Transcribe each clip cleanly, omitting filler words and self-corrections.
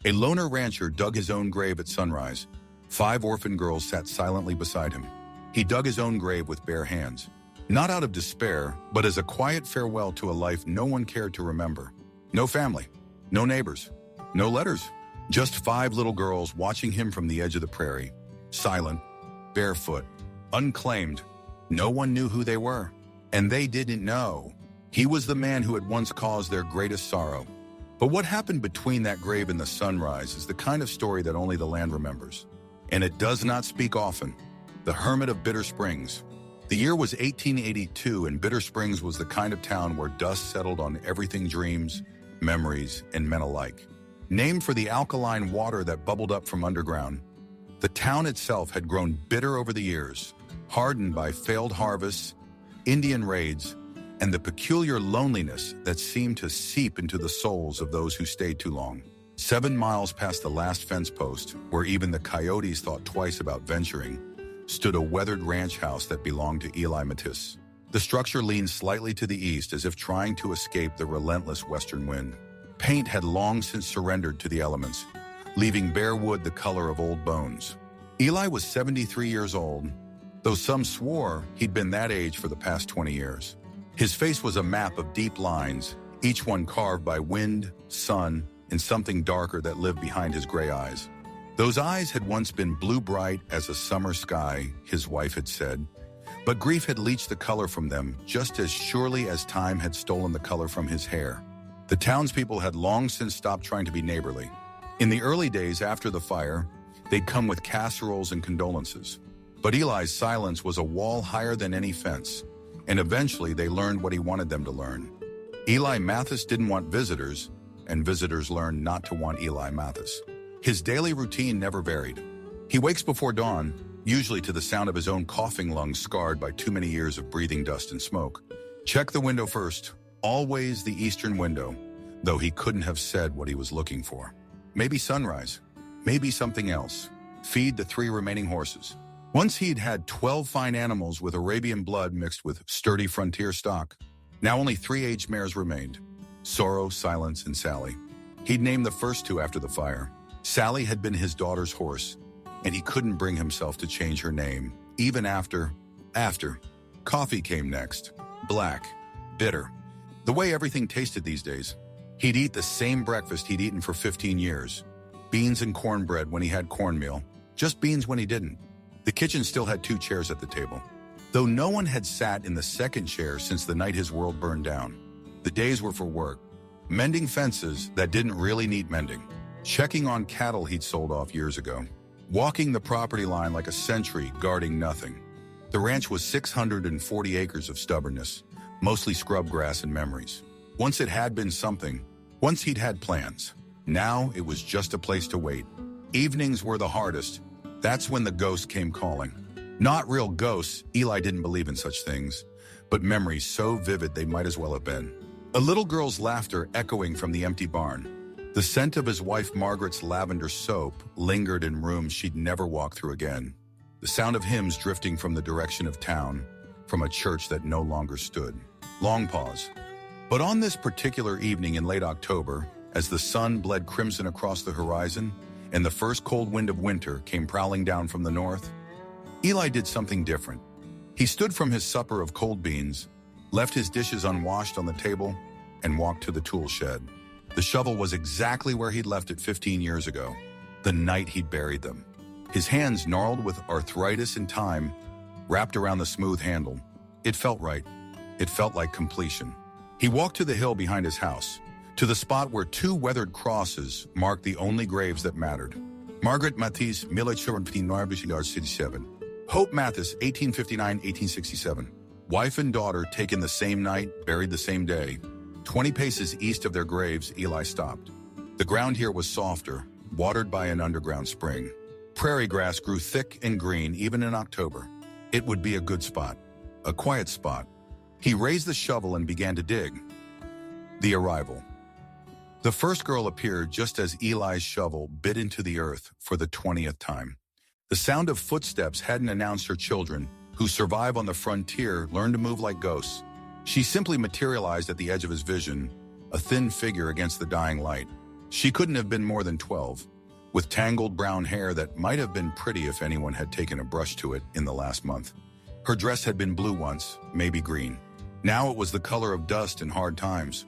A loner rancher dug his own grave at sunrise. 5 orphan girls sat silently beside him. He dug his own grave with bare hands, not out of despair, but as a quiet farewell to a life no one cared to remember. No family, no neighbors, no letters. Just 5 little girls watching him from the edge of the prairie, silent, barefoot, unclaimed. No one knew who they were, and they didn't know. He was the man who had once caused their greatest sorrow. But what happened between that grave and the sunrise is the kind of story that only the land remembers. And it does not speak often. The Hermit of Bitter Springs. The year was 1882, and Bitter Springs was the kind of town where dust settled on everything dreams, memories, and men alike. Named for the alkaline water that bubbled up from underground, the town itself had grown bitter over the years, hardened by failed harvests, Indian raids, and the peculiar loneliness that seemed to seep into the souls of those who stayed too long. 7 miles past the last fence post, where even the coyotes thought twice about venturing, stood a weathered ranch house that belonged to Eli Matisse. The structure leaned slightly to the east as if trying to escape the relentless western wind. Paint had long since surrendered to the elements, leaving bare wood the color of old bones. Eli was 73 years old, though some swore he'd been that age for the past 20 years. His face was a map of deep lines, each one carved by wind, sun, and something darker that lived behind his gray eyes. Those eyes had once been blue-bright as a summer sky, his wife had said, but grief had leached the color from them just as surely as time had stolen the color from his hair. The townspeople had long since stopped trying to be neighborly. In the early days after the fire, they'd come with casseroles and condolences. But Eli's silence was a wall higher than any fence, and eventually they learned what he wanted them to learn. Eli Mathis didn't want visitors, and visitors learned not to want Eli Mathis. His daily routine never varied. He wakes before dawn, usually to the sound of his own coughing lungs scarred by too many years of breathing dust and smoke. Check the window first, always the eastern window, though he couldn't have said what he was looking for. Maybe sunrise, maybe something else. Feed the 3 remaining horses. Once he'd had 12 fine animals with Arabian blood mixed with sturdy frontier stock. Now only 3 aged mares remained: Sorrow, Silence, and Sally. He'd named the first 2 after the fire. Sally had been his daughter's horse, and he couldn't bring himself to change her name, even after. Coffee came next. Black, bitter. The way everything tasted these days. He'd eat the same breakfast he'd eaten for 15 years. Beans and cornbread when he had cornmeal, just beans when he didn't. The kitchen still had 2 chairs at the table, though no one had sat in the second chair since the night his world burned down. The days were for work, mending fences that didn't really need mending, checking on cattle he'd sold off years ago, walking the property line like a sentry guarding nothing. The ranch was 640 acres of stubbornness, mostly scrub grass and memories. Once it had been something, once he'd had plans. Now it was just a place to wait. Evenings were the hardest. That's when the ghosts came calling. Not real ghosts, Eli didn't believe in such things, but memories so vivid they might as well have been. A little girl's laughter echoing from the empty barn. The scent of his wife Margaret's lavender soap lingered in rooms she'd never walk through again. The sound of hymns drifting from the direction of town, from a church that no longer stood. Long pause. But on this particular evening in late October, as the sun bled crimson across the horizon, and the first cold wind of winter came prowling down from the north, Eli did something different. He stood from his supper of cold beans, left his dishes unwashed on the table, and walked to the tool shed. The shovel was exactly where he'd left it 15 years ago, the night he'd buried them. His hands, gnarled with arthritis and time, wrapped around the smooth handle. It felt right. It felt like completion. He walked to the hill behind his house, to the spot where 2 weathered crosses marked the only graves that mattered. Margaret Matisse, 1859-67. Hope Mathis, 1859-1867. Wife and daughter taken the same night, buried the same day. 20 paces east of their graves, Eli stopped. The ground here was softer, watered by an underground spring. Prairie grass grew thick and green even in October. It would be a good spot, a quiet spot. He raised the shovel and began to dig. The arrival. The first girl appeared just as Eli's shovel bit into the earth for the 20th time. The sound of footsteps hadn't announced her children, who survive on the frontier, learned to move like ghosts. She simply materialized at the edge of his vision, a thin figure against the dying light. She couldn't have been more than 12, with tangled brown hair that might have been pretty if anyone had taken a brush to it in the last month. Her dress had been blue once, maybe green. Now it was the color of dust and hard times,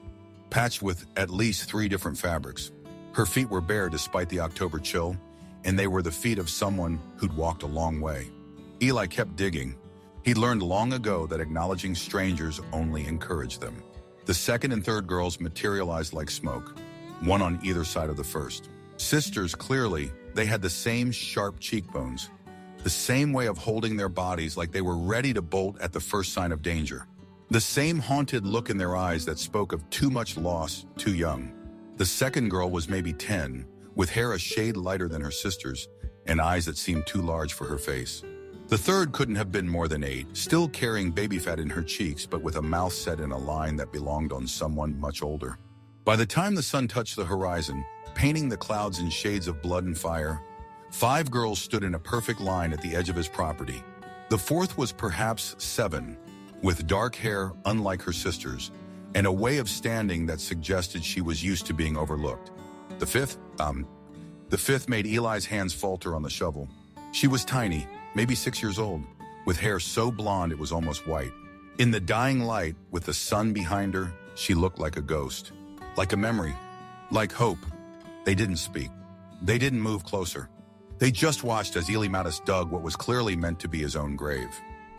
patched with at least 3 different fabrics. Her feet were bare despite the October chill, and they were the feet of someone who'd walked a long way. Eli kept digging. He'd learned long ago that acknowledging strangers only encouraged them. The second and third girls materialized like smoke, one on either side of the first. Sisters, clearly, they had the same sharp cheekbones, the same way of holding their bodies like they were ready to bolt at the first sign of danger. The same haunted look in their eyes that spoke of too much loss, too young. The second girl was maybe 10, with hair a shade lighter than her sister's, and eyes that seemed too large for her face. The third couldn't have been more than 8, still carrying baby fat in her cheeks, but with a mouth set in a line that belonged on someone much older. By the time the sun touched the horizon, painting the clouds in shades of blood and fire, 5 girls stood in a perfect line at the edge of his property. The fourth was perhaps 7, with dark hair unlike her sister's, and a way of standing that suggested she was used to being overlooked. The fifth made Eli's hands falter on the shovel. She was tiny, maybe 6 years old, with hair so blonde it was almost white. In the dying light, with the sun behind her, she looked like a ghost, like a memory, like hope. They didn't speak. They didn't move closer. They just watched as Eli Mattis dug what was clearly meant to be his own grave.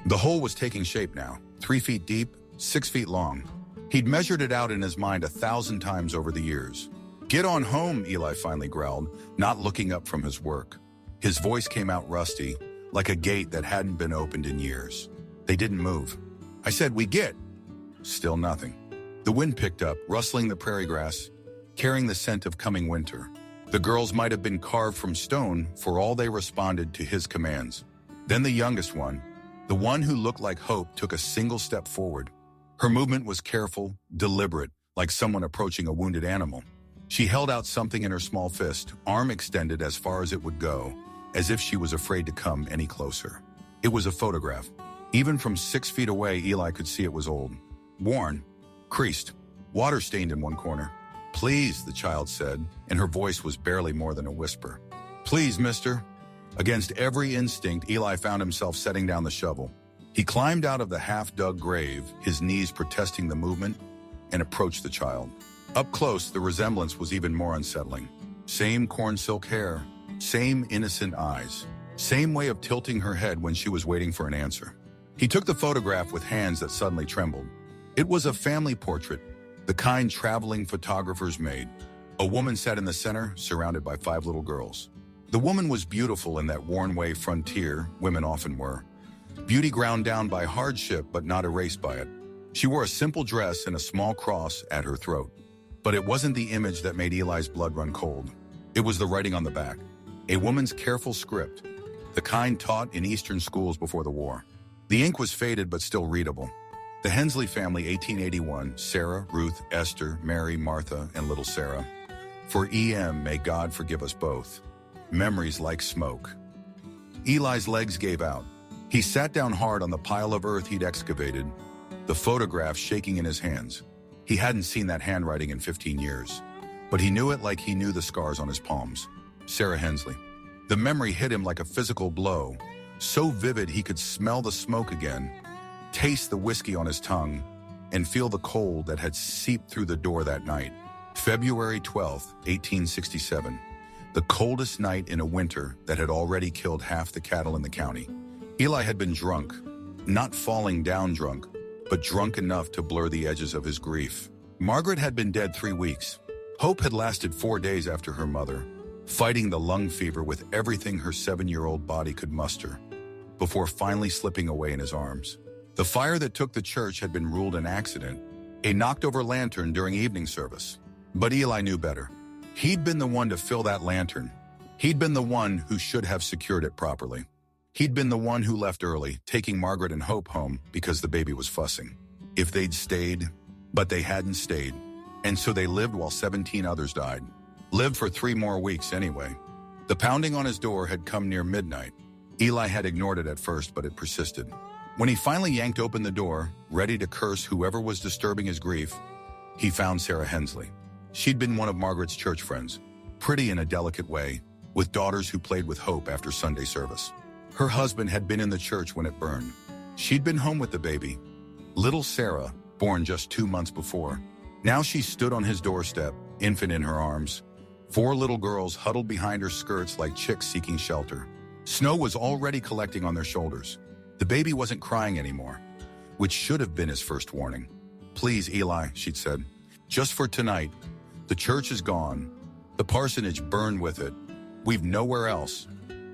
The hole was taking shape now, 3 feet deep, 6 feet long. He'd measured it out in his mind 1,000 times over the years. "Get on home," Eli finally growled, not looking up from his work. His voice came out rusty, like a gate that hadn't been opened in years. They didn't move. "I said we get." Still nothing. The wind picked up, rustling the prairie grass, carrying the scent of coming winter. The girls might have been carved from stone for all they responded to his commands. Then the youngest one, the one who looked like hope, took a single step forward. Her movement was careful, deliberate, like someone approaching a wounded animal. She held out something in her small fist, arm extended as far as it would go, as if she was afraid to come any closer. It was a photograph. Even from 6 feet away, Eli could see it was old. Worn, creased, water-stained in one corner. "Please," the child said, and her voice was barely more than a whisper. "Please, mister." Against every instinct, Eli found himself setting down the shovel. He climbed out of the half-dug grave, his knees protesting the movement, and approached the child. Up close, the resemblance was even more unsettling. Same corn silk hair, same innocent eyes, same way of tilting her head when she was waiting for an answer. He took the photograph with hands that suddenly trembled. It was a family portrait, the kind traveling photographers made. A woman sat in the center, surrounded by 5 little girls. The woman was beautiful in that worn way frontier women often were. Beauty ground down by hardship but not erased by it. She wore a simple dress and a small cross at her throat. But it wasn't the image that made Eli's blood run cold. It was the writing on the back. A woman's careful script, the kind taught in Eastern schools before the war. The ink was faded but still readable. The Hensley family, 1881, Sarah, Ruth, Esther, Mary, Martha, and little Sarah. For E.M., may God forgive us both. Memories like smoke. Eli's legs gave out. He sat down hard on the pile of earth he'd excavated, the photograph shaking in his hands. He hadn't seen that handwriting in 15 years, but he knew it like he knew the scars on his palms. Sarah Hensley. The memory hit him like a physical blow, so vivid he could smell the smoke again, taste the whiskey on his tongue, and feel the cold that had seeped through the door that night. February 12th, 1867. The coldest night in a winter that had already killed half the cattle in the county. Eli had been drunk, not falling down drunk, but drunk enough to blur the edges of his grief. Margaret had been dead 3 weeks. Hope had lasted 4 days after her mother, fighting the lung fever with everything her 7-year-old body could muster, before finally slipping away in his arms. The fire that took the church had been ruled an accident, a knocked-over lantern during evening service. But Eli knew better. He'd been the one to fill that lantern. He'd been the one who should have secured it properly. He'd been the one who left early, taking Margaret and Hope home because the baby was fussing. If they'd stayed, but they hadn't stayed, and so they lived while 17 others died. Lived for 3 more weeks anyway. The pounding on his door had come near midnight. Eli had ignored it at first, but it persisted. When he finally yanked open the door, ready to curse whoever was disturbing his grief, he found Sarah Hensley. She'd been one of Margaret's church friends, pretty in a delicate way, with daughters who played with hope after Sunday service. Her husband had been in the church when it burned. She'd been home with the baby, little Sarah, born just 2 months before. Now she stood on his doorstep, infant in her arms. 4 little girls huddled behind her skirts like chicks seeking shelter. Snow was already collecting on their shoulders. The baby wasn't crying anymore, which should have been his first warning. "Please, Eli," she'd said. "Just for tonight. The church is gone. The parsonage burned with it. We've nowhere else."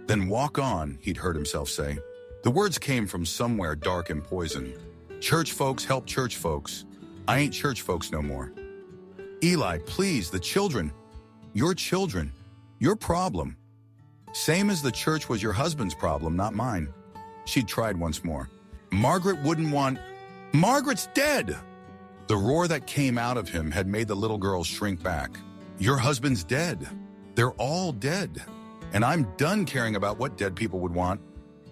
"Then walk on," he'd heard himself say. The words came from somewhere dark and poisoned. "Church folks help church folks. I ain't church folks no more." "Eli, please, the children. Your children. Your problem. Same as the church was your husband's problem, not mine." She'd tried once more. "Margaret wouldn't want... Margaret's dead!" The roar that came out of him had made the little girls shrink back. "Your husband's dead. They're all dead. And I'm done caring about what dead people would want."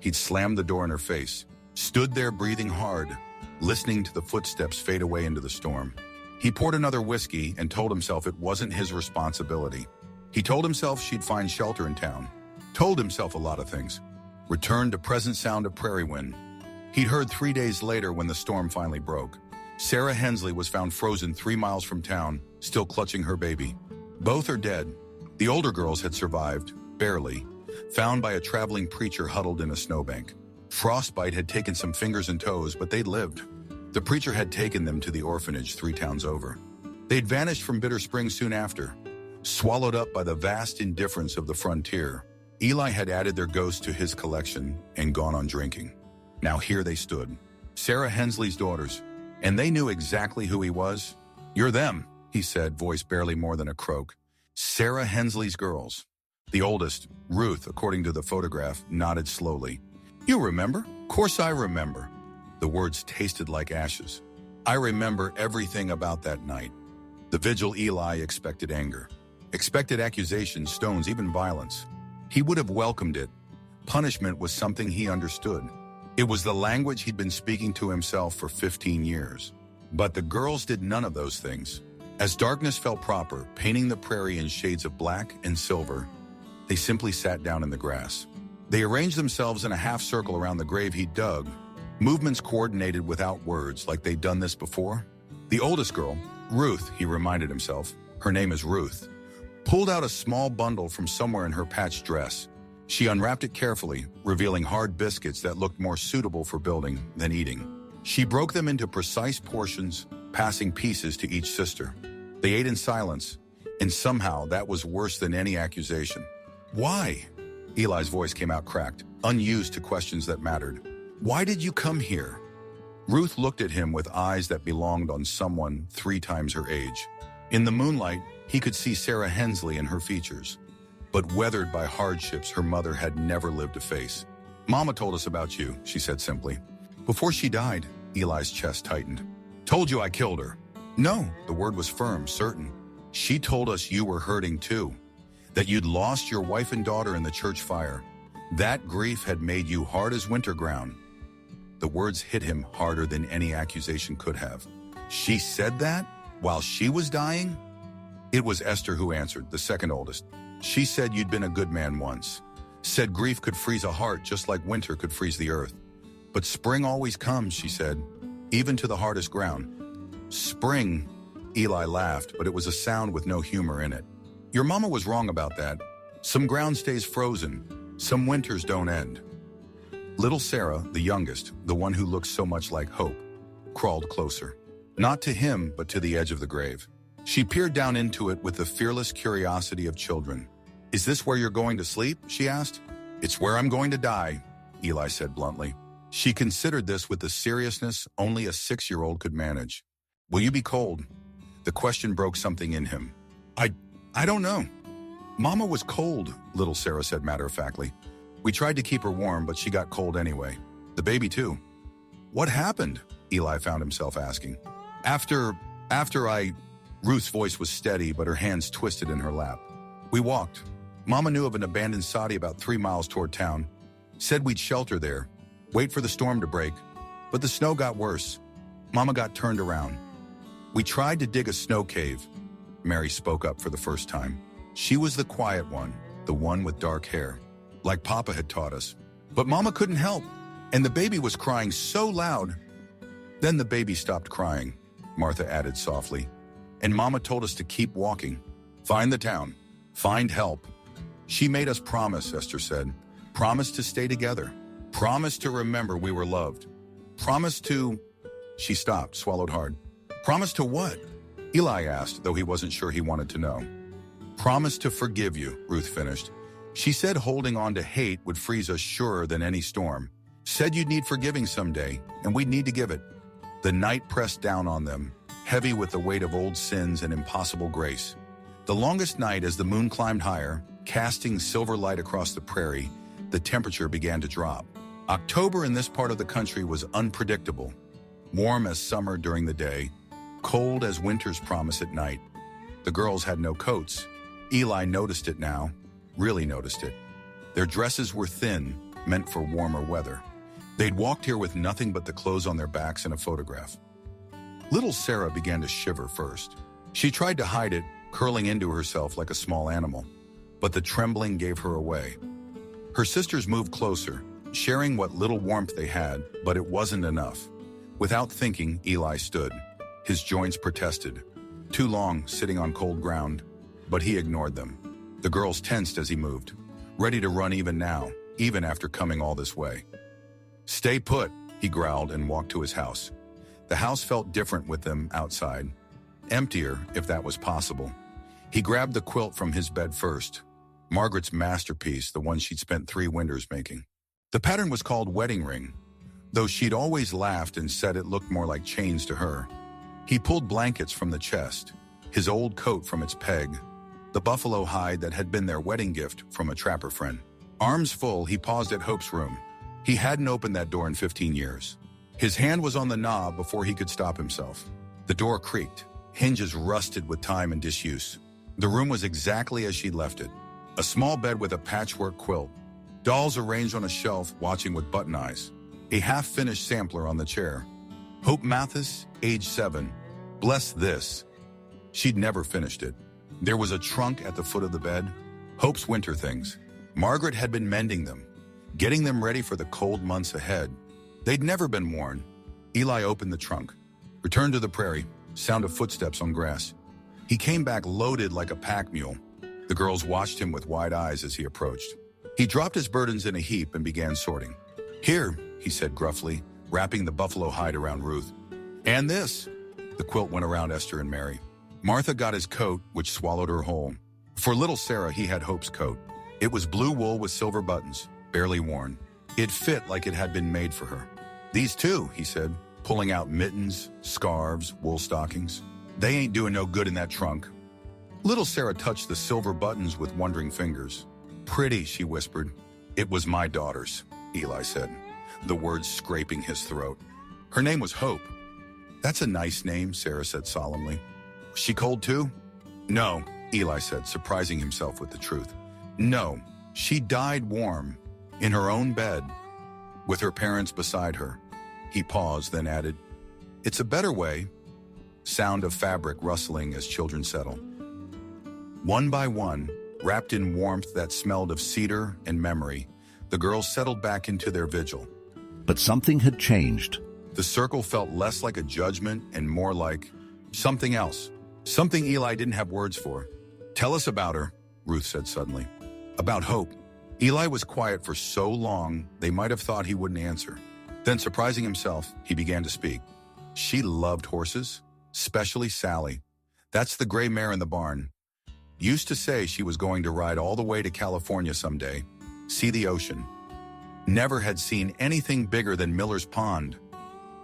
He'd slammed the door in her face, stood there breathing hard, listening to the footsteps fade away into the storm. He poured another whiskey and told himself it wasn't his responsibility. He told himself she'd find shelter in town. Told himself a lot of things. Returned to present sound of prairie wind. He'd heard 3 days later when the storm finally broke. Sarah Hensley was found frozen 3 miles from town, still clutching her baby. Both are dead. The older girls had survived, barely, found by a traveling preacher huddled in a snowbank. Frostbite had taken some fingers and toes, but they'd lived. The preacher had taken them to the orphanage 3 towns over. They'd vanished from Bitter Springs soon after, swallowed up by the vast indifference of the frontier. Eli had added their ghosts to his collection and gone on drinking. Now here they stood, Sarah Hensley's daughters, and they knew exactly who he was. "You're them," he said, voice barely more than a croak. "Sarah Hensley's girls." The oldest, Ruth, according to the photograph, nodded slowly. "You remember?" "Course I remember." The words tasted like ashes. "I remember everything about that night." The vigil Eli expected anger, expected accusations, stones, even violence. He would have welcomed it. Punishment was something he understood. It was the language he'd been speaking to himself for 15 years. But the girls did none of those things. As darkness fell proper, painting the prairie in shades of black and silver, they simply sat down in the grass. They arranged themselves in a half circle around the grave he'd dug, movements coordinated without words like they'd done this before. The oldest girl, Ruth, he reminded himself, her name is Ruth, pulled out a small bundle from somewhere in her patched dress. She unwrapped it carefully, revealing hard biscuits that looked more suitable for building than eating. She broke them into precise portions, passing pieces to each sister. They ate in silence, and somehow that was worse than any accusation. "Why?" Eli's voice came out cracked, unused to questions that mattered. "Why did you come here?" Ruth looked at him with eyes that belonged on someone 3 times her age. In the moonlight, he could see Sarah Hensley in her features, but weathered by hardships her mother had never lived to face. "Mama told us about you," she said simply. "Before she died," Eli's chest tightened. "Told you I killed her." "No," the word was firm, certain. "She told us you were hurting too, that you'd lost your wife and daughter in the church fire. That grief had made you hard as winter ground." The words hit him harder than any accusation could have. "She said that while she was dying?" It was Esther who answered, the second oldest. "She said you'd been a good man once. Said grief could freeze a heart just like winter could freeze the earth. But spring always comes," she said, "even to the hardest ground." "Spring," Eli laughed, but it was a sound with no humor in it. "Your mama was wrong about that. Some ground stays frozen. Some winters don't end." Little Sarah, the youngest, the one who looked so much like Hope, crawled closer. Not to him, but to the edge of the grave. She peered down into it with the fearless curiosity of children. "Is this where you're going to sleep?" she asked. "It's where I'm going to die," Eli said bluntly. She considered this with the seriousness only a 6-year-old could manage. "Will you be cold?" The question broke something in him. I don't know." "Mama was cold," little Sarah said matter-of-factly. "We tried to keep her warm, but she got cold anyway. The baby too." "What happened?" Eli found himself asking. After I... Ruth's voice was steady, but her hands twisted in her lap. "We walked. Mama knew of an abandoned soddy about 3 miles toward town. Said we'd shelter there, wait for the storm to break. But the snow got worse. Mama got turned around. We tried to dig a snow cave. Mary spoke up for the first time. She was the quiet one, the one with dark hair, like Papa had taught us. But Mama couldn't help, and the baby was crying so loud. Then the baby stopped crying, Martha added softly, and Mama told us to keep walking. Find the town. Find help. She made us promise, Esther said. Promise to stay together. Promise to remember we were loved. Promise to... She stopped, swallowed hard. Promise to what? Eli asked, though he wasn't sure he wanted to know. Promise to forgive you, Ruth finished. She said holding on to hate would freeze us surer than any storm. Said you'd need forgiving someday, and we'd need to give it. The night pressed down on them, heavy with the weight of old sins and impossible grace. The longest night as the moon climbed higher, casting silver light across the prairie, the temperature began to drop. October in this part of the country was unpredictable. Warm as summer during the day, cold as winter's promise at night. The girls had no coats. Eli noticed it now, really noticed it. Their dresses were thin, meant for warmer weather. They'd walked here with nothing but the clothes on their backs and a photograph. Little Sarah began to shiver first. She tried to hide it, curling into herself like a small animal, but the trembling gave her away. Her sisters moved closer, sharing what little warmth they had, but it wasn't enough. Without thinking, Eli stood. His joints protested. Too long, sitting on cold ground, but he ignored them. The girls tensed as he moved, ready to run even now, even after coming all this way. Stay put, he growled and walked to his house. The house felt different with them outside. Emptier, if that was possible. He grabbed the quilt from his bed first. Margaret's masterpiece, the one she'd spent 3 winters making. The pattern was called Wedding Ring, though she'd always laughed and said it looked more like chains to her. He pulled blankets from the chest, his old coat from its peg, the buffalo hide that had been their wedding gift from a trapper friend. Arms full, he paused at Hope's room. He hadn't opened that door in 15 years. His hand was on the knob before he could stop himself. The door creaked, hinges rusted with time and disuse. The room was exactly as she'd left it. A small bed with a patchwork quilt. Dolls arranged on a shelf, watching with button eyes. A half-finished sampler on the chair. Hope Mathis, age 7. Bless this. She'd never finished it. There was a trunk at the foot of the bed. Hope's winter things. Margaret had been mending them, getting them ready for the cold months ahead. They'd never been worn. Eli opened the trunk, returned to the prairie, sound of footsteps on grass. He came back loaded like a pack mule. The girls watched him with wide eyes as he approached. He dropped his burdens in a heap and began sorting. Here, he said gruffly, wrapping the buffalo hide around Ruth. And this. The quilt went around Esther and Mary. Martha got his coat, which swallowed her whole. For little Sarah, he had Hope's coat. It was blue wool with silver buttons, barely worn. It fit like it had been made for her. These too, he said, pulling out mittens, scarves, wool stockings. They ain't doing no good in that trunk. Little Sarah touched the silver buttons with wondering fingers. Pretty, she whispered. It was my daughter's, Eli said, the words scraping his throat. Her name was Hope. That's a nice name, Sarah said solemnly. Was she cold too? No, Eli said, surprising himself with the truth. No, she died warm, in her own bed, with her parents beside her. He paused, then added, It's a better way. Sound of fabric rustling as children settle. One by one, wrapped in warmth that smelled of cedar and memory, the girls settled back into their vigil. But something had changed. The circle felt less like a judgment and more like something else. Something Eli didn't have words for. Tell us about her, Ruth said suddenly. About Hope. Eli was quiet for so long, they might have thought he wouldn't answer. Then, surprising himself, he began to speak. She loved horses, especially Sally. That's the gray mare in the barn. Used to say she was going to ride all the way to California someday, see the ocean. Never had seen anything bigger than Miller's Pond,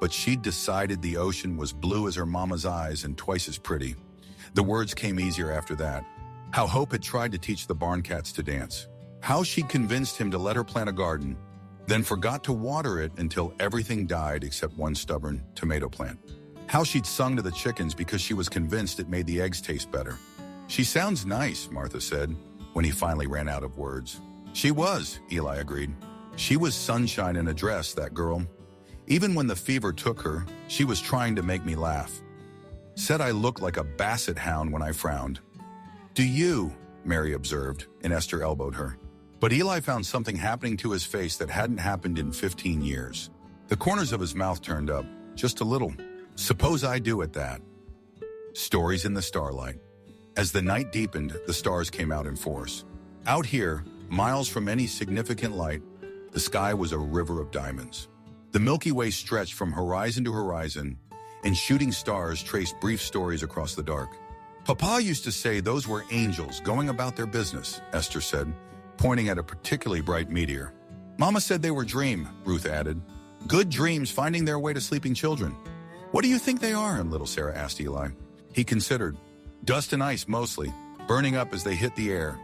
but she'd decided the ocean was blue as her mama's eyes and twice as pretty. The words came easier after that. How Hope had tried to teach the barn cats to dance. How she'd convinced him to let her plant a garden, then forgot to water it until everything died except one stubborn tomato plant. How she'd sung to the chickens because she was convinced it made the eggs taste better. She sounds nice, Martha said, when he finally ran out of words. She was, Eli agreed. She was sunshine in a dress, that girl. Even when the fever took her, she was trying to make me laugh. Said I looked like a basset hound when I frowned. Do you? Mary observed, and Esther elbowed her. But Eli found something happening to his face that hadn't happened in 15 years. The corners of his mouth turned up, just a little. Suppose I do at that. Stories in the starlight. As the night deepened, the stars came out in force. Out here, miles from any significant light, the sky was a river of diamonds. The Milky Way stretched from horizon to horizon, and shooting stars traced brief stories across the dark. Papa used to say those were angels going about their business, Esther said, pointing at a particularly bright meteor. Mama said they were dream, Ruth added. Good dreams finding their way to sleeping children. What do you think they are? Little Sarah asked Eli. He considered. Dust and ice mostly, burning up as they hit the air.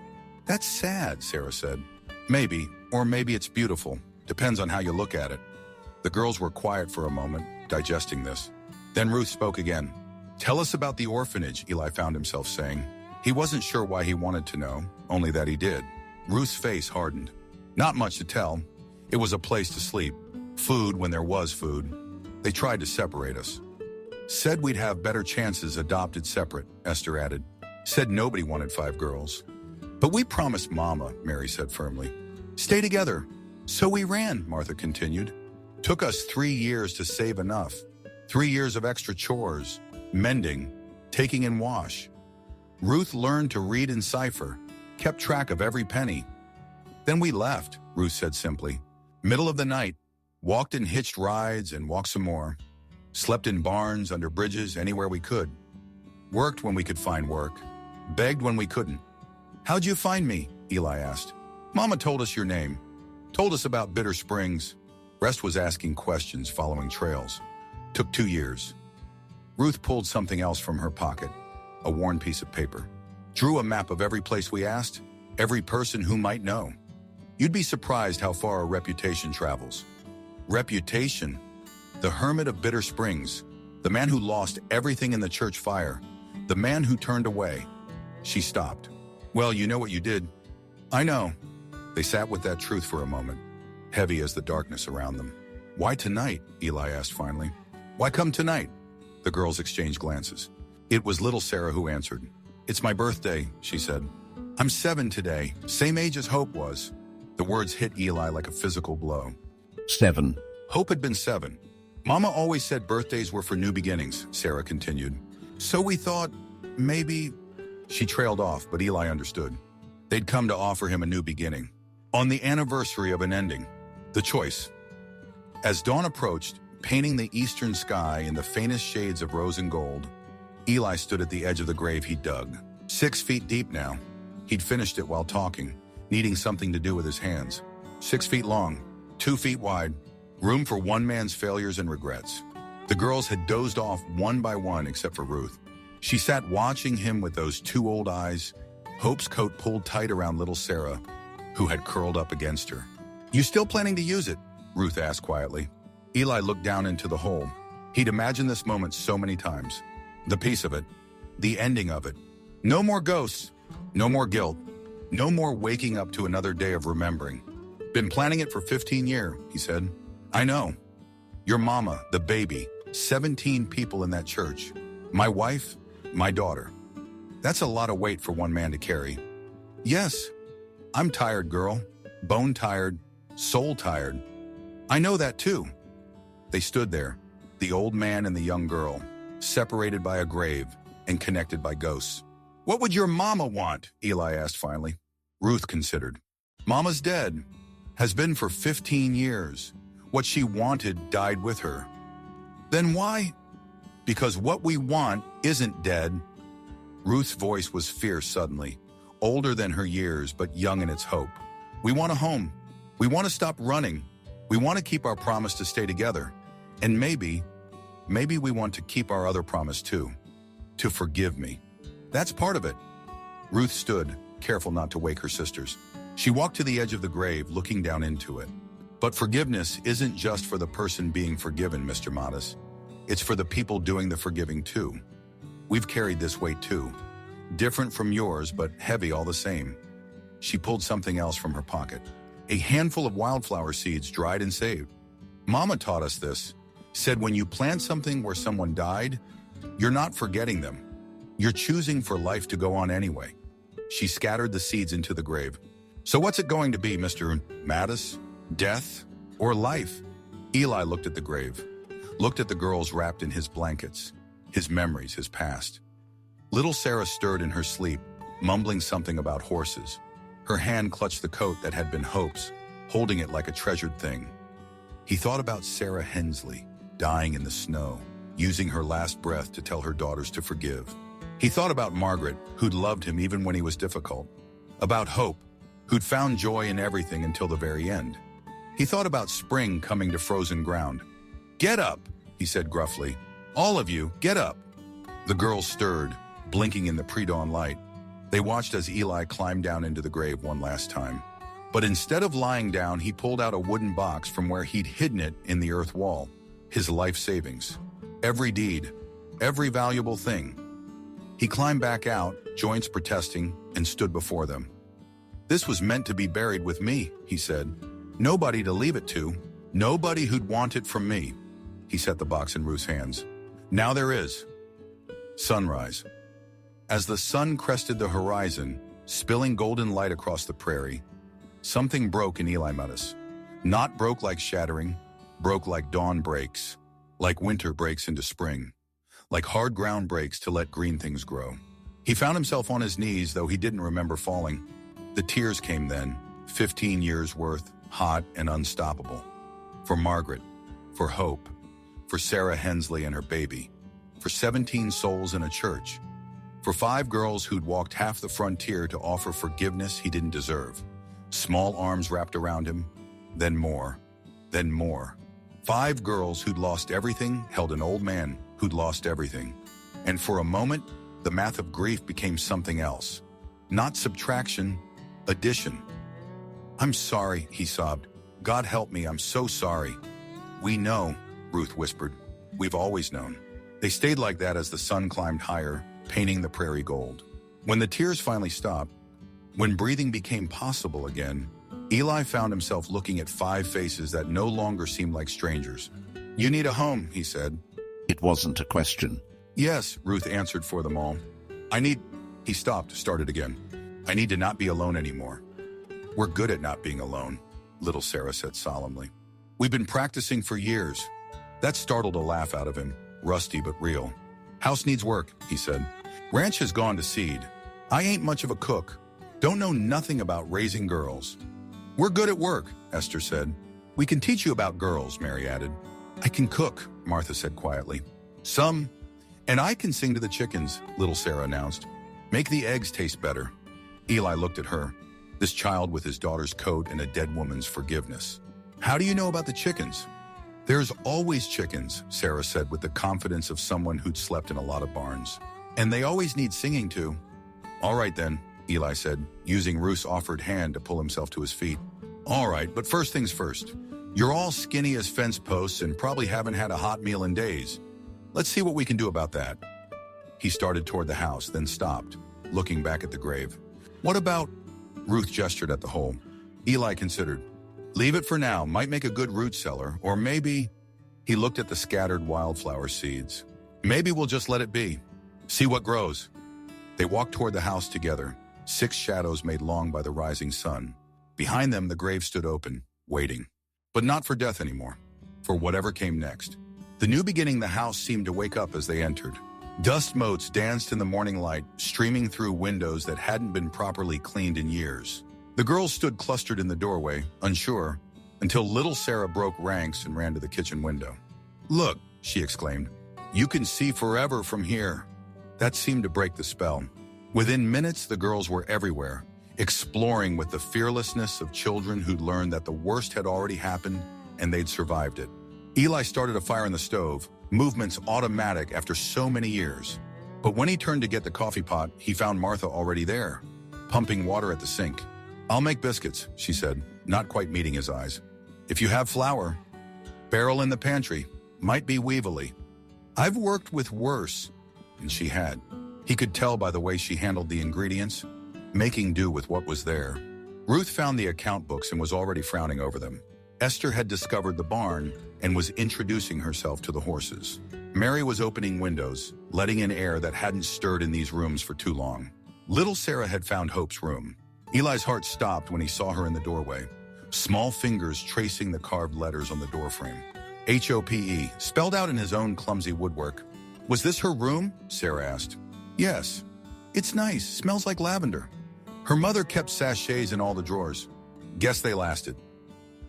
That's sad, Sarah said. Maybe, or maybe it's beautiful. Depends on how you look at it. The girls were quiet for a moment, digesting this. Then Ruth spoke again. Tell us about the orphanage, Eli found himself saying. He wasn't sure why he wanted to know, only that he did. Ruth's face hardened. Not much to tell. It was a place to sleep. Food when there was food. They tried to separate us. Said we'd have better chances adopted separate, Esther added. Said nobody wanted 5 girls. But we promised Mama, Mary said firmly. Stay together. So we ran, Martha continued. Took us 3 years to save enough. 3 years of extra chores, mending, taking in wash. Ruth learned to read and cipher, kept track of every penny. Then we left, Ruth said simply. Middle of the night, walked in hitched rides and walked some more. Slept in barns, under bridges, anywhere we could. Worked when we could find work. Begged when we couldn't. How'd you find me? Eli asked. Mama told us your name. Told us about Bitter Springs. Rest was asking questions, following trails. Took 2 years. Ruth pulled something else from her pocket, a worn piece of paper. Drew a map of every place we asked, every person who might know. You'd be surprised how far a reputation travels. Reputation? The hermit of Bitter Springs, the man who lost everything in the church fire, the man who turned away. She stopped. Well, you know what you did. I know. They sat with that truth for a moment, heavy as the darkness around them. Why tonight? Eli asked finally. Why come tonight? The girls exchanged glances. It was little Sarah who answered. It's my birthday, she said. I'm 7 today, same age as Hope was. The words hit Eli like a physical blow. 7. Hope had been 7. Mama always said birthdays were for new beginnings, Sarah continued. So we thought, maybe... She trailed off, but Eli understood. They'd come to offer him a new beginning. On the anniversary of an ending. The choice. As dawn approached, painting the eastern sky in the faintest shades of rose and gold, Eli stood at the edge of the grave he'd dug. 6 feet deep now. He'd finished it while talking, needing something to do with his hands. 6 feet long, 2 feet wide, room for one man's failures and regrets. The girls had dozed off one by one except for Ruth. She sat watching him with those 2 old eyes, Hope's coat pulled tight around little Sarah, who had curled up against her. You still planning to use it? Ruth asked quietly. Eli looked down into the hole. He'd imagined this moment so many times. The piece of it, the ending of it. No more ghosts, no more guilt, no more waking up to another day of remembering. Been planning it for 15 years, he said. I know. Your mama, the baby, 17 people in that church. My wife, my daughter. That's a lot of weight for one man to carry. Yes, I'm tired, girl. Bone tired, soul tired. I know that too. They stood there, the old man and the young girl, separated by a grave and connected by ghosts. What would your mama want? Eli asked finally. Ruth considered. Mama's dead. Has been for 15 years. What she wanted died with her. Then why? Because what we want isn't dead. Ruth's voice was fierce suddenly, older than her years but young in its hope. We want a home. We want to stop running. We want to keep our promise to stay together. And maybe we want to keep our other promise too. To forgive me. That's part of it. Ruth stood, careful not to wake her sisters. She walked to the edge of the grave, looking down into it. But forgiveness isn't just for the person being forgiven, Mr. Modest. It's for the people doing the forgiving too. We've carried this weight too. Different from yours, but heavy all the same. She pulled something else from her pocket. A handful of wildflower seeds dried and saved. Mama taught us this. Said when you plant something where someone died, You're not forgetting them. You're choosing for life to go on anyway. She scattered the seeds into the grave. So what's it going to be, Mr. Mattis? Death or life? Eli looked at the grave, looked at the girls wrapped in his blankets, his memories, his past. Little Sarah stirred in her sleep, mumbling something about horses. Her hand clutched the coat that had been Hope's, holding it like a treasured thing. He thought about Sarah Hensley, dying in the snow, using her last breath to tell her daughters to forgive. He thought about Margaret, who'd loved him even when he was difficult. About Hope, who'd found joy in everything until the very end. He thought about spring coming to frozen ground. "Get up," he said gruffly. "All of you, get up." The girls stirred, blinking in the pre-dawn light. They watched as Eli climbed down into the grave one last time. But instead of lying down, he pulled out a wooden box from where he'd hidden it in the earth wall. His life savings. Every deed. Every valuable thing. He climbed back out, joints protesting, and stood before them. "This was meant to be buried with me," he said. "Nobody to leave it to. Nobody who'd want it from me." He set the box in Ruth's hands. "Now there is." Sunrise. As the sun crested the horizon, spilling golden light across the prairie, something broke in Eli Mattis. Not broke like shattering, broke like dawn breaks, like winter breaks into spring, like hard ground breaks to let green things grow. He found himself on his knees, though he didn't remember falling. The tears came then, 15 years worth, hot and unstoppable. For Margaret, for Hope, for Sarah Hensley and her baby, for 17 souls in a church, for 5 girls who'd walked half the frontier to offer forgiveness he didn't deserve. Small arms wrapped around him, then more, then more. 5 girls who'd lost everything held an old man who'd lost everything. And for a moment, the math of grief became something else. Not subtraction, addition. "I'm sorry," he sobbed. "God help me, I'm so sorry." "We know," Ruth whispered. "We've always known." They stayed like that as the sun climbed higher, painting the prairie gold. When the tears finally stopped, when breathing became possible again, Eli found himself looking at 5 faces that no longer seemed like strangers. "You need a home," he said. It wasn't a question. "Yes," Ruth answered for them all. He stopped, started again. "I need to not be alone anymore." "We're good at not being alone," little Sarah said solemnly. "We've been practicing for years." That startled a laugh out of him, rusty but real. "House needs work," he said. "Ranch has gone to seed. I ain't much of a cook. Don't know nothing about raising girls." "We're good at work," Esther said. "We can teach you about girls," Mary added. "I can cook," Martha said quietly. "Some. And I can sing to the chickens," little Sarah announced. "Make the eggs taste better." Eli looked at her, this child with his daughter's coat and a dead woman's forgiveness. "How do you know about the chickens?" "There's always chickens," Sarah said with the confidence of someone who'd slept in a lot of barns. "And they always need singing too." "All right then," Eli said, using Ruth's offered hand to pull himself to his feet. "All right, but first things first. You're all skinny as fence posts and probably haven't had a hot meal in days. Let's see what we can do about that." He started toward the house, then stopped, looking back at the grave. "What about—" Ruth gestured at the hole. Eli considered. "Leave it for now, might make a good root cellar, or maybe—" He looked at the scattered wildflower seeds. "Maybe we'll just let it be. See what grows." They walked toward the house together, 6 shadows made long by the rising sun. Behind them, the grave stood open, waiting. But not for death anymore, for whatever came next. The new beginning, the house seemed to wake up as they entered. Dust motes danced in the morning light, streaming through windows that hadn't been properly cleaned in years. The girls stood clustered in the doorway, unsure, until little Sarah broke ranks and ran to the kitchen window. "Look," she exclaimed, "you can see forever from here." That seemed to break the spell. Within minutes, the girls were everywhere, exploring with the fearlessness of children who'd learned that the worst had already happened and they'd survived it. Eli started a fire in the stove, movements automatic after so many years. But when he turned to get the coffee pot, he found Martha already there, pumping water at the sink. "I'll make biscuits," she said, not quite meeting his eyes. "If you have flour, barrel in the pantry, might be weevily." "I've worked with worse," and she had. He could tell by the way she handled the ingredients, making do with what was there. Ruth found the account books and was already frowning over them. Esther had discovered the barn and was introducing herself to the horses. Mary was opening windows, letting in air that hadn't stirred in these rooms for too long. Little Sarah had found Hope's room. Eli's heart stopped when he saw her in the doorway, small fingers tracing the carved letters on the doorframe. Hope, spelled out in his own clumsy woodwork. Was this her room? Sarah asked. Yes. It's nice, smells like lavender. Her mother kept sachets in all the drawers. Guess they lasted.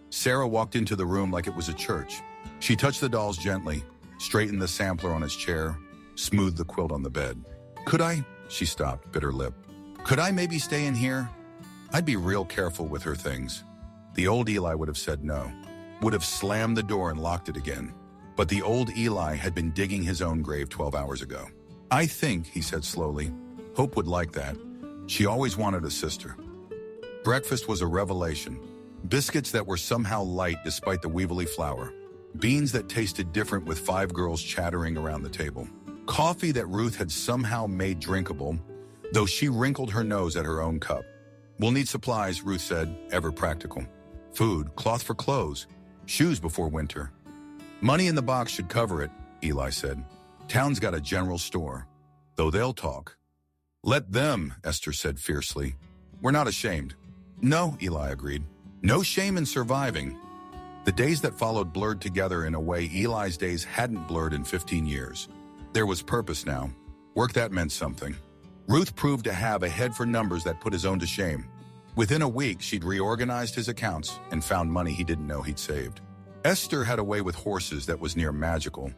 Sarah walked into the room like it was a church. She touched the dolls gently, straightened the sampler on his chair, smoothed the quilt on the bed. Could I? She stopped, bit her lip. Could I maybe stay in here? I'd be real careful with her things. The old Eli would have said no, would have slammed the door and locked it again. But the old Eli had been digging his own grave 12 hours ago. I think, he said slowly, Hope would like that. She always wanted a sister. Breakfast was a revelation. Biscuits that were somehow light despite the weevily flour. Beans that tasted different with 5 girls chattering around the table. Coffee that Ruth had somehow made drinkable, though she wrinkled her nose at her own cup. We'll need supplies, Ruth said, ever practical. Food, cloth for clothes, shoes before winter. Money in the box should cover it, Eli said. Town's got a general store, though they'll talk. Let them, Esther said fiercely. We're not ashamed. No, Eli agreed. No shame in surviving. The days that followed blurred together in a way Eli's days hadn't blurred in 15 years. There was purpose now. Work that meant something. Ruth proved to have a head for numbers that put his own to shame. Within a week, she'd reorganized his accounts and found money he didn't know he'd saved. Esther had a way with horses that was near magical.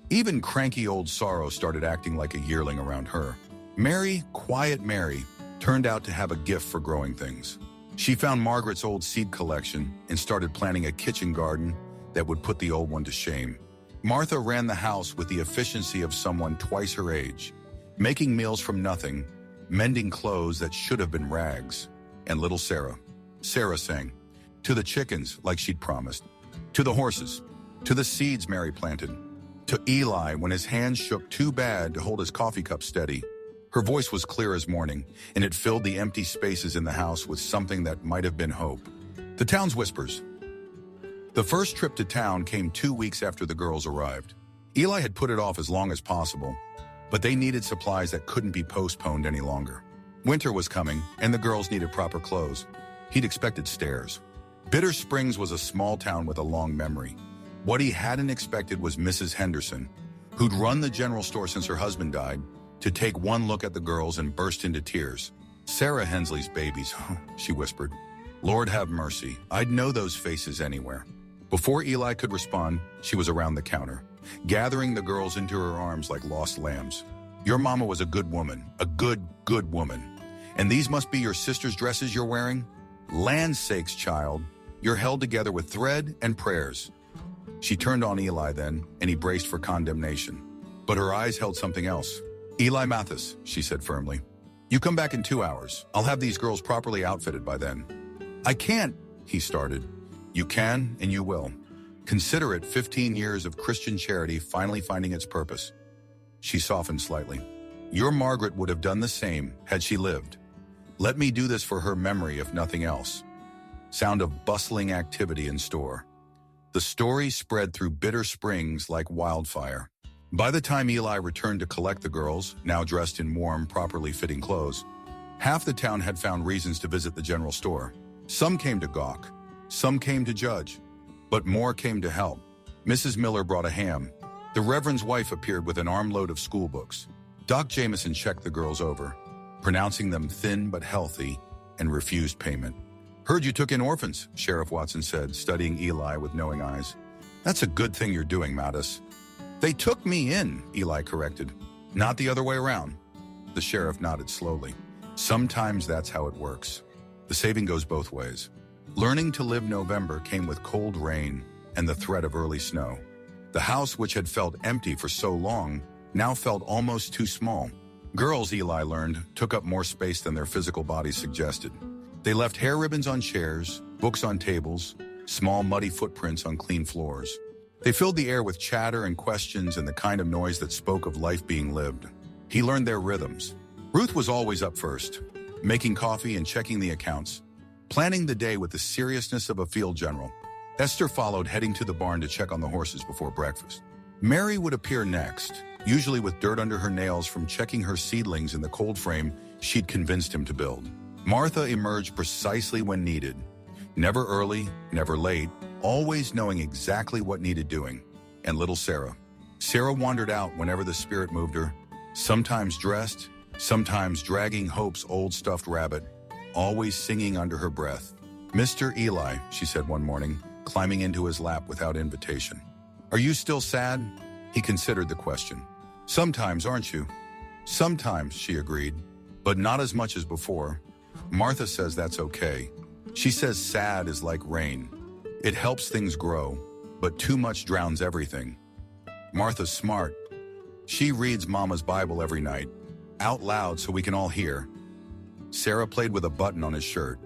Even cranky old Sorrow started acting like a yearling around her. Mary, quiet Mary, turned out to have a gift for growing things. She found Margaret's old seed collection and started planting a kitchen garden that would put the old one to shame. Martha ran the house with the efficiency of someone twice her age, making meals from nothing, mending clothes that should have been rags. And little Sarah sang, to the chickens like she'd promised, to the horses, to the seeds Mary planted, to Eli when his hands shook too bad to hold his coffee cup steady. Her voice was clear as morning, and it filled the empty spaces in the house with something that might have been hope. The town's whispers. The first trip to town came 2 weeks after the girls arrived. Eli had put it off as long as possible, but they needed supplies that couldn't be postponed any longer. Winter was coming, and the girls needed proper clothes. He'd expected stares. Bitter Springs was a small town with a long memory. What he hadn't expected was Mrs. Henderson, who'd run the general store since her husband died, to take one look at the girls and burst into tears. Sarah Hensley's babies, she whispered. Lord have mercy, I'd know those faces anywhere. Before Eli could respond, she was around the counter, gathering the girls into her arms like lost lambs. Your mama was a good woman, a good woman. And these must be your sister's dresses you're wearing? Land's sakes, child, you're held together with thread and prayers. She turned on Eli then, and he braced for condemnation. But her eyes held something else. Eli Mathis, she said firmly. You come back in 2 hours. I'll have these girls properly outfitted by then. I can't, he started. You can, and you will. Consider it 15 years of Christian charity finally finding its purpose. She softened slightly. Your Margaret would have done the same had she lived. Let me do this for her memory, if nothing else. Sound of bustling activity in store. The story spread through Bitter Springs like wildfire. By the time Eli returned to collect the girls, now dressed in warm, properly fitting clothes, half the town had found reasons to visit the general store. Some came to gawk, some came to judge, but more came to help. Mrs. Miller brought a ham. The Reverend's wife appeared with an armload of school books. Doc Jameson checked the girls over, pronouncing them thin but healthy, and refused payment. Heard you took in orphans, Sheriff Watson said, studying Eli with knowing eyes. That's a good thing you're doing, Mattis. They took me in, Eli corrected. Not the other way around. The sheriff nodded slowly. Sometimes that's how it works. The saving goes both ways. Learning to live November came with cold rain and the threat of early snow. The house, which had felt empty for so long, now felt almost too small. Girls, Eli learned, took up more space than their physical bodies suggested. They left hair ribbons on chairs, books on tables, small muddy footprints on clean floors. They filled the air with chatter and questions and the kind of noise that spoke of life being lived. He learned their rhythms. Ruth was always up first, making coffee and checking the accounts, planning the day with the seriousness of a field general. Esther followed, heading to the barn to check on the horses before breakfast. Mary would appear next, usually with dirt under her nails from checking her seedlings in the cold frame she'd convinced him to build. Martha emerged precisely when needed. Never early, never late, always knowing exactly what needed doing. And little Sarah. Sarah wandered out whenever the spirit moved her, sometimes dressed, sometimes dragging Hope's old stuffed rabbit, always singing under her breath. "Mr. Eli," she said one morning, climbing into his lap without invitation. "Are you still sad?" He considered the question. "Sometimes, aren't you?" "Sometimes," she agreed, "but not as much as before. Martha says that's okay. She says sad is like rain. It helps things grow, but too much drowns everything. Martha's smart. She reads Mama's Bible every night, out loud so we can all hear." Sarah played with a button on his shirt.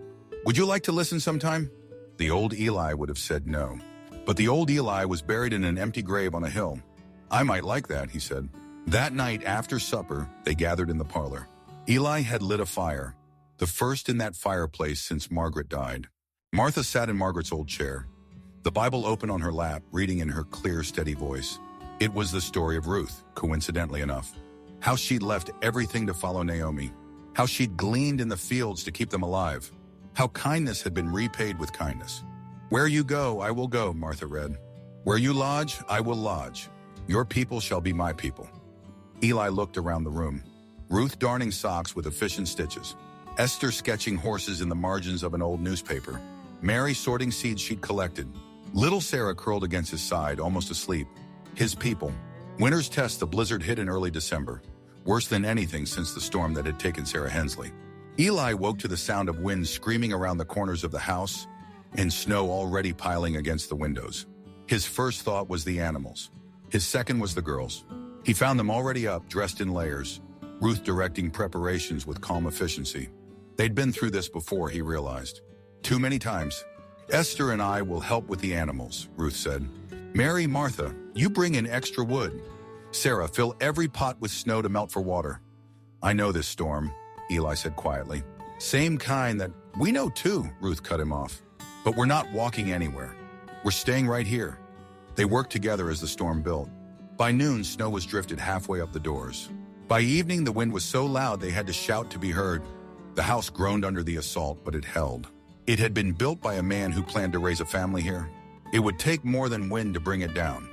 "Would you like to listen sometime?" The old Eli would have said no. But the old Eli was buried in an empty grave on a hill. "I might like that," he said. That night after supper, they gathered in the parlor. Eli had lit a fire, the first in that fireplace since Margaret died. Martha sat in Margaret's old chair, the Bible open on her lap, reading in her clear, steady voice. It was the story of Ruth, coincidentally enough. How she'd left everything to follow Naomi. How she'd gleaned in the fields to keep them alive. How kindness had been repaid with kindness. "Where you go, I will go," Martha read. "Where you lodge, I will lodge. Your people shall be my people." Eli looked around the room. Ruth darning socks with efficient stitches. Esther sketching horses in the margins of an old newspaper. Mary sorting seeds she'd collected. Little Sarah curled against his side, almost asleep. His people. Winter's test, the blizzard hit in early December. Worse than anything since the storm that had taken Sarah Hensley. Eli woke to the sound of wind screaming around the corners of the house and snow already piling against the windows. His first thought was the animals. His second was the girls. He found them already up, dressed in layers, Ruth directing preparations with calm efficiency. They'd been through this before, he realized. Too many times. "Esther and I will help with the animals," Ruth said. "Mary, Martha, you bring in extra wood. Sarah, fill every pot with snow to melt for water." "I know this storm," Eli said quietly. "Same kind that we know too," Ruth cut him off. "But we're not walking anywhere. We're staying right here." They worked together as the storm built. By noon, snow was drifted halfway up the doors. By evening, the wind was so loud they had to shout to be heard. The house groaned under the assault, but it held. It had been built by a man who planned to raise a family here. It would take more than wind to bring it down.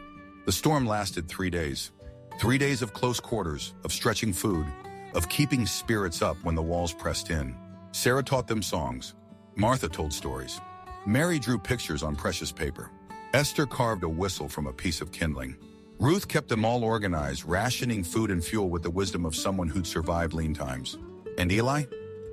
The storm lasted 3 days. 3 days of close quarters, of stretching food, of keeping spirits up when the walls pressed in. Sarah taught them songs. Martha told stories. Mary drew pictures on precious paper. Esther carved a whistle from a piece of kindling. Ruth kept them all organized, rationing food and fuel with the wisdom of someone who'd survived lean times. And Eli?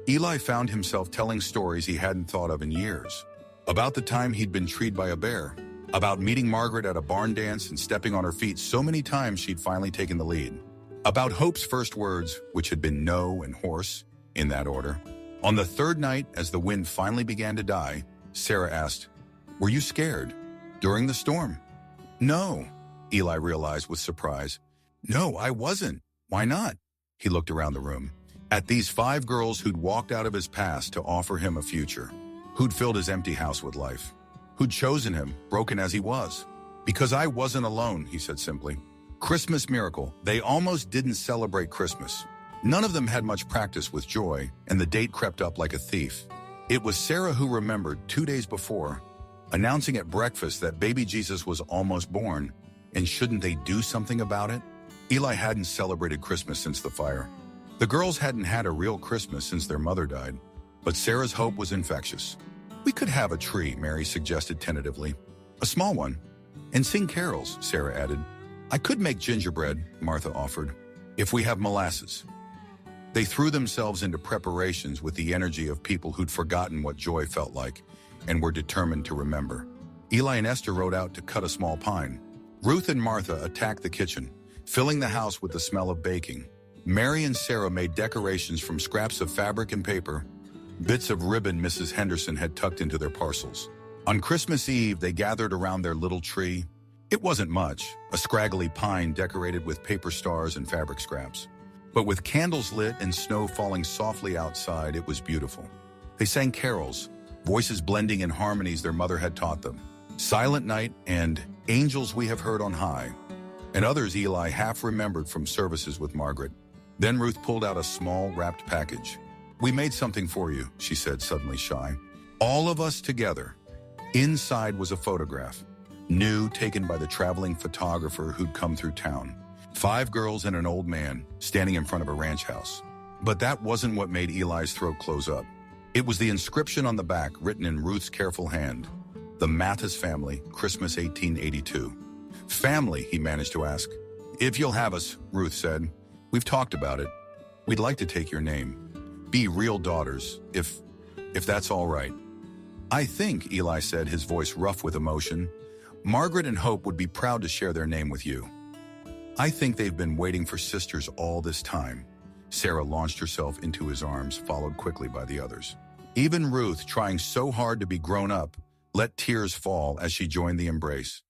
Eli found himself telling stories he hadn't thought of in years. About the time he'd been treed by a bear. About meeting Margaret at a barn dance and stepping on her feet so many times she'd finally taken the lead. About Hope's first words, which had been no and horse, in that order. On the third night, as the wind finally began to die, Sarah asked, "Were you scared? During the storm?" "No," Eli realized with surprise. "No, I wasn't. Why not?" He looked around the room. At these 5 girls who'd walked out of his past to offer him a future. Who'd filled his empty house with life. Who'd chosen him, broken as he was. "Because I wasn't alone," he said simply. Christmas miracle. They almost didn't celebrate Christmas. None of them had much practice with joy, and the date crept up like a thief. It was Sarah who remembered 2 days before, announcing at breakfast that baby Jesus was almost born, and shouldn't they do something about it? Eli hadn't celebrated Christmas since the fire. The girls hadn't had a real Christmas since their mother died, but Sarah's hope was infectious. "We could have a tree," Mary suggested tentatively. "A small one. And sing carols," Sarah added. "I could make gingerbread," Martha offered, "if we have molasses." They threw themselves into preparations with the energy of people who'd forgotten what joy felt like and were determined to remember. Eli and Esther rode out to cut a small pine. Ruth and Martha attacked the kitchen, filling the house with the smell of baking. Mary and Sarah made decorations from scraps of fabric and paper, bits of ribbon Mrs. Henderson had tucked into their parcels. On Christmas Eve, they gathered around their little tree. It wasn't much, a scraggly pine decorated with paper stars and fabric scraps. But with candles lit and snow falling softly outside, it was beautiful. They sang carols, voices blending in harmonies their mother had taught them. Silent Night and Angels We Have Heard on High. and others Eli half remembered from services with Margaret. Then Ruth pulled out a small, wrapped package. "We made something for you," she said, suddenly shy. "All of us together." Inside was a photograph, new, taken by the traveling photographer who'd come through town. 5 girls and an old man standing in front of a ranch house. But that wasn't what made Eli's throat close up. It was the inscription on the back, written in Ruth's careful hand. "The Mathis family, Christmas 1882. "Family?" he managed to ask. "If you'll have us," Ruth said. "We've talked about it. We'd like to take your name. Be real daughters, if that's all right." "I think," Eli said, his voice rough with emotion, "Margaret and Hope would be proud to share their name with you. I think they've been waiting for sisters all this time." Sarah launched herself into his arms, followed quickly by the others. Even Ruth, trying so hard to be grown up, let tears fall as she joined the embrace.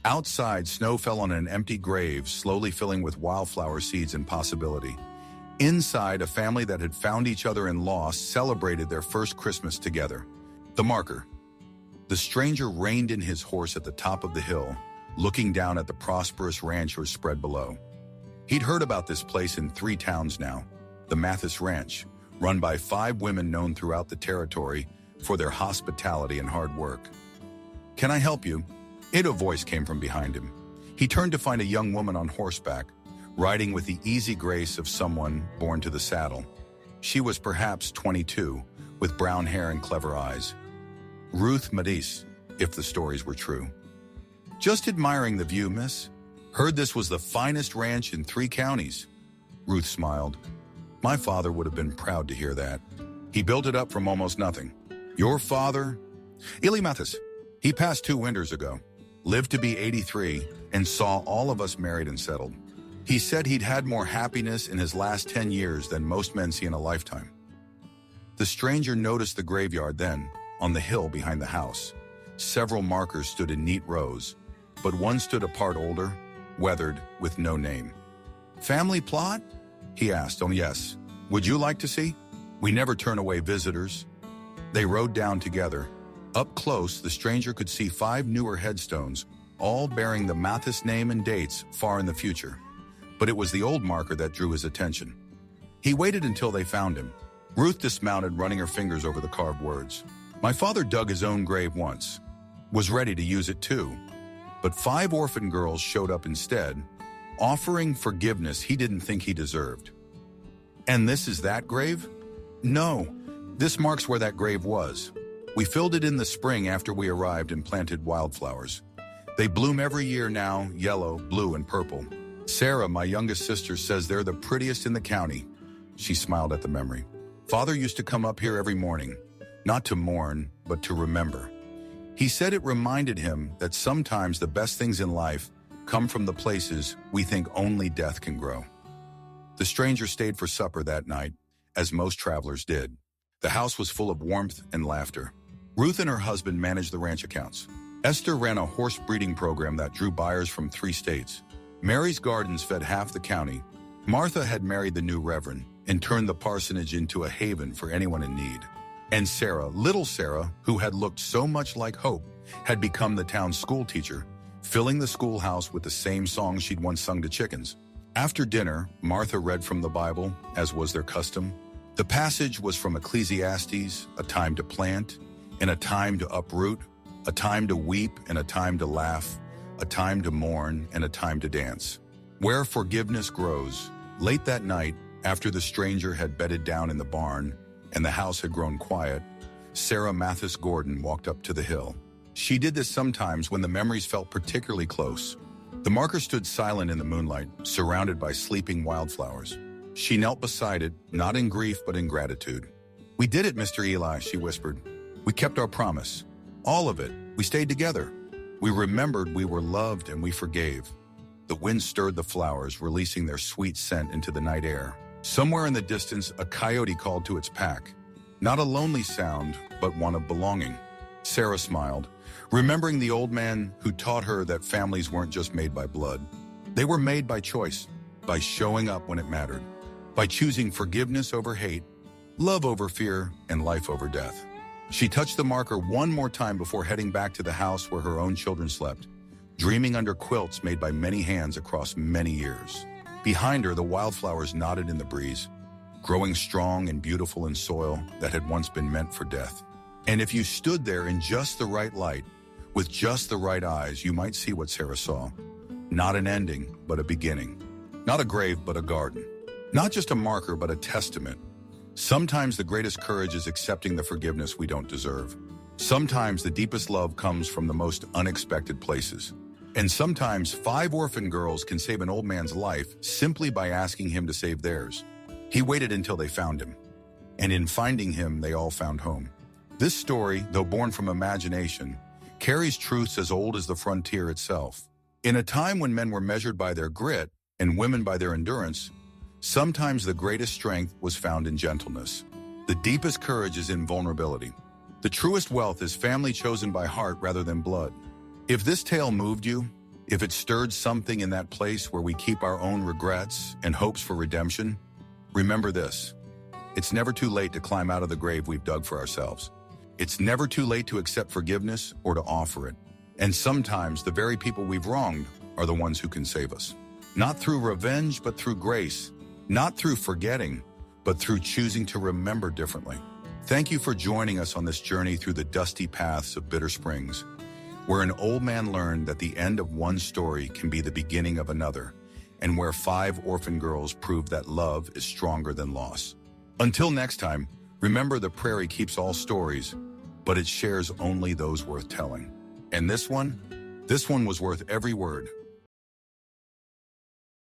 Outside, snow fell on an empty grave, slowly filling with wildflower seeds and possibility. Inside, a family that had found each other and lost celebrated their first Christmas together. The marker. The stranger reined in his horse at the top of the hill, looking down at the prosperous ranchers spread below. He'd heard about this place in 3 towns now, the Mathis Ranch, run by 5 women known throughout the territory for their hospitality and hard work. "Can I help you?" A voice came from behind him. He turned to find a young woman on horseback, riding with the easy grace of someone born to the saddle. She was perhaps 22, with brown hair and clever eyes. Ruth Matisse, if the stories were true. "Just admiring the view, miss. Heard this was the finest ranch in 3 counties. Ruth smiled. "My father would have been proud to hear that. He built it up from almost nothing. Your father?" "Eli Mathis. He passed 2 winters ago. Lived to be 83 and saw all of us married and settled. He said he'd had more happiness in his last 10 years than most men see in a lifetime." The stranger noticed the graveyard then, on the hill behind the house. Several markers stood in neat rows, but one stood apart, older, weathered, with no name. "Family plot?" he asked. "Oh, yes. Would you like to see? We never turn away visitors." They rode down together. Up close, the stranger could see 5 newer headstones, all bearing the Mathis name and dates far in the future. But it was the old marker that drew his attention. He waited until they found him. Ruth dismounted, running her fingers over the carved words. "My father dug his own grave once. Was ready to use it too. But 5 orphan girls showed up instead, offering forgiveness he didn't think he deserved." "And this is that grave?" "No, this marks where that grave was. We filled it in the spring after we arrived and planted wildflowers. They bloom every year now, yellow, blue, and purple. Sarah, my youngest sister, says they're the prettiest in the county." She smiled at the memory. "Father used to come up here every morning, not to mourn, but to remember. He said it reminded him that sometimes the best things in life come from the places we think only death can grow." The stranger stayed for supper that night, as most travelers did. The house was full of warmth and laughter. Ruth and her husband managed the ranch accounts. Esther ran a horse breeding program that drew buyers from 3 states. Mary's gardens fed half the county. Martha had married the new reverend and turned the parsonage into a haven for anyone in need. And Sarah, little Sarah, who had looked so much like Hope, had become the town's school teacher, filling the schoolhouse with the same songs she'd once sung to chickens. After dinner, Martha read from the Bible, as was their custom. The passage was from Ecclesiastes, a time to plant, and a time to uproot, a time to weep and a time to laugh, a time to mourn and a time to dance. Where forgiveness grows. Late that night, after the stranger had bedded down in the barn and the house had grown quiet, Sarah Mathis Gordon walked up to the hill. She did this sometimes when the memories felt particularly close. The marker stood silent in the moonlight, surrounded by sleeping wildflowers. She knelt beside it, not in grief but in gratitude. "We did it, Mr. Eli," she whispered. "We kept our promise. All of it. We stayed together. We remembered we were loved and we forgave." The wind stirred the flowers, releasing their sweet scent into the night air. Somewhere in the distance, a coyote called to its pack. Not a lonely sound, but one of belonging. Sarah smiled, remembering the old man who taught her that families weren't just made by blood. They were made by choice, by showing up when it mattered, by choosing forgiveness over hate, love over fear, and life over death. She touched the marker one more time before heading back to the house where her own children slept, dreaming under quilts made by many hands across many years. Behind her, the wildflowers nodded in the breeze, growing strong and beautiful in soil that had once been meant for death. And if you stood there in just the right light, with just the right eyes, you might see what Sarah saw. Not an ending, but a beginning. Not a grave, but a garden. Not just a marker, but a testament. Sometimes the greatest courage is accepting the forgiveness we don't deserve. Sometimes the deepest love comes from the most unexpected places. And sometimes 5 orphan girls can save an old man's life simply by asking him to save theirs. He waited until they found him. And in finding him, they all found home. This story, though born from imagination, carries truths as old as the frontier itself. In a time when men were measured by their grit and women by their endurance, sometimes the greatest strength was found in gentleness. The deepest courage is in vulnerability. The truest wealth is family chosen by heart rather than blood. If this tale moved you, if it stirred something in that place where we keep our own regrets and hopes for redemption, remember this. It's never too late to climb out of the grave we've dug for ourselves. It's never too late to accept forgiveness or to offer it. And sometimes the very people we've wronged are the ones who can save us. Not through revenge, but through grace. Not through forgetting, but through choosing to remember differently. Thank you for joining us on this journey through the dusty paths of Bitter Springs, where an old man learned that the end of one story can be the beginning of another, and where 5 orphan girls proved that love is stronger than loss. Until next time, remember the prairie keeps all stories, but it shares only those worth telling. And this one was worth every word.